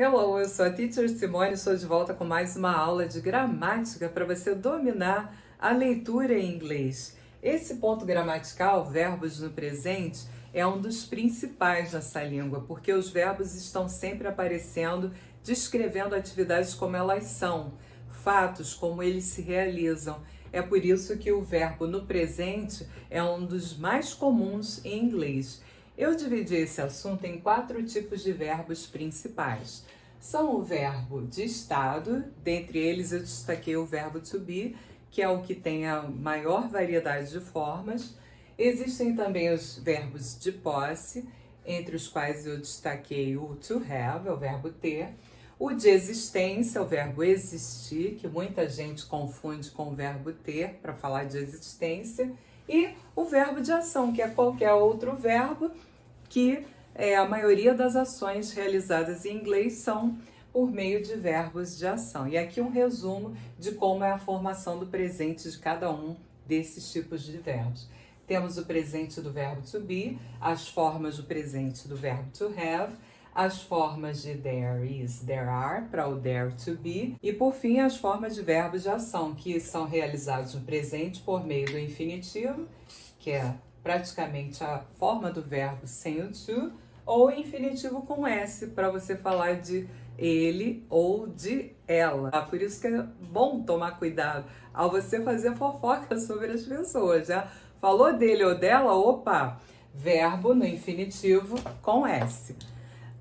Hello, eu sou a Teacher Simone, estou de volta com mais uma aula de gramática para você dominar a leitura em inglês. Esse ponto gramatical, verbos no presente, é um dos principais nessa língua, porque os verbos estão sempre aparecendo, descrevendo atividades como elas são, fatos como eles se realizam. É por isso que o verbo no presente é um dos mais comuns em inglês. Eu dividi esse assunto em 4 tipos de verbos principais. São o verbo de estado, dentre eles eu destaquei o verbo to be, que é o que tem a maior variedade de formas. Existem também os verbos de posse, entre os quais eu destaquei o to have, é o verbo ter. O de existência, o verbo existir, que muita gente confunde com o verbo ter para falar de existência. E o verbo de ação, que é qualquer outro verbo que a maioria das ações realizadas em inglês são por meio de verbos de ação. E aqui um resumo de como é a formação do presente de cada um desses tipos de verbos. Temos o presente do verbo to be, as formas do presente do verbo to have, as formas de there is, there are, para o there to be, e por fim as formas de verbos de ação, que são realizados no presente por meio do infinitivo, que é praticamente a forma do verbo sem o to, ou infinitivo com S, para você falar de ele ou de ela. Por isso que é bom tomar cuidado ao você fazer fofoca sobre as pessoas, já falou dele ou dela, opa, verbo no infinitivo com S.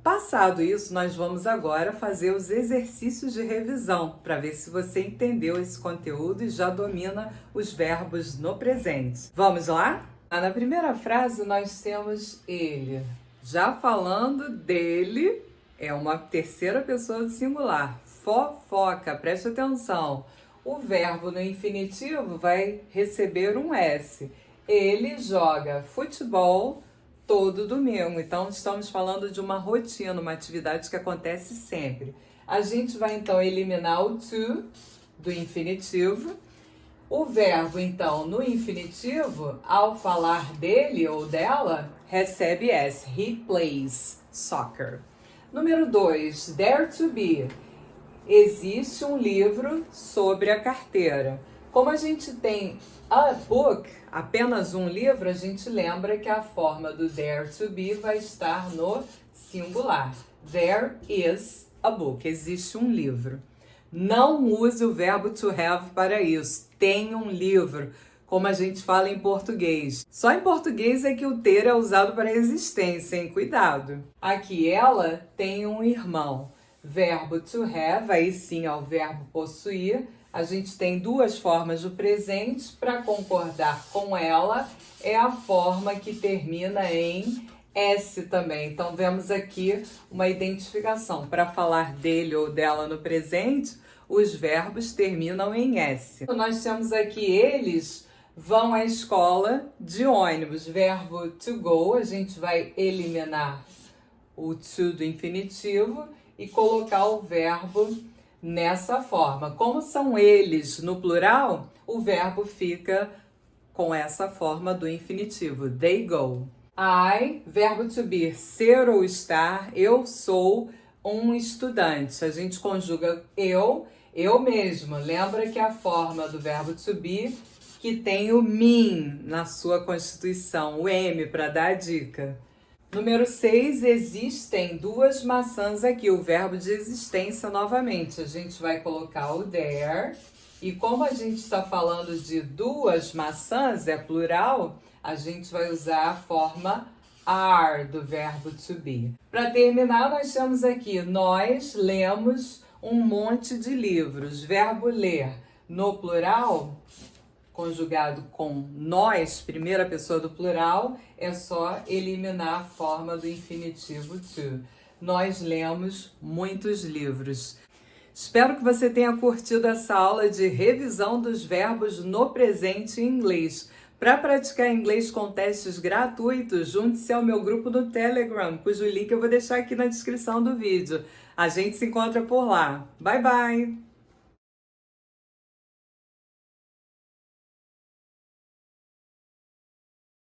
Passado isso, nós vamos agora fazer os exercícios de revisão para ver se você entendeu esse conteúdo e já domina os verbos no presente. Vamos lá? Na primeira frase nós temos ele. Já falando dele, é uma terceira pessoa do singular. Fofoca, preste atenção. O verbo no infinitivo vai receber um S. Ele joga futebol todo domingo. Então, estamos falando de uma rotina, uma atividade que acontece sempre. A gente vai, então, eliminar o to do infinitivo. O verbo, então, no infinitivo, ao falar dele ou dela, recebe S. He plays soccer. Número 2, there to be. Existe um livro sobre a carteira. Como a gente tem a book, apenas um livro, a gente lembra que a forma do there to be vai estar no singular. There is a book. Existe um livro. Não use o verbo to have para isso. Tem um livro, como a gente fala em português. Só em português é que o ter é usado para existência, hein? Cuidado. Aqui ela tem um irmão. Verbo to have, aí sim é o verbo possuir. A gente tem 2 formas do presente. Para concordar com ela, é a forma que termina em S também. Então, vemos aqui uma identificação. Para falar dele ou dela no presente, os verbos terminam em S. Nós temos aqui eles vão à escola de ônibus. Verbo to go, a gente vai eliminar o to do infinitivo e colocar o verbo nessa forma. Como são eles no plural, o verbo fica com essa forma do infinitivo. They go. I, verbo to be, ser ou estar. Eu sou um estudante. A gente conjuga eu mesmo. Lembra que a forma do verbo to be que tem o mean na sua constituição, o M para dar a dica. Número 6, existem 2 maçãs aqui, o verbo de existência novamente. A gente vai colocar o there, e como a gente está falando de 2 maçãs, é plural, a gente vai usar a forma are do verbo to be. Para terminar, nós temos aqui, nós lemos um monte de livros. Verbo ler no plural, conjugado com nós, primeira pessoa do plural, é só eliminar a forma do infinitivo to. Nós lemos muitos livros. Espero que você tenha curtido essa aula de revisão dos verbos no presente em inglês. Para praticar inglês com testes gratuitos, junte-se ao meu grupo no Telegram, cujo link eu vou deixar aqui na descrição do vídeo. A gente se encontra por lá. Bye, bye!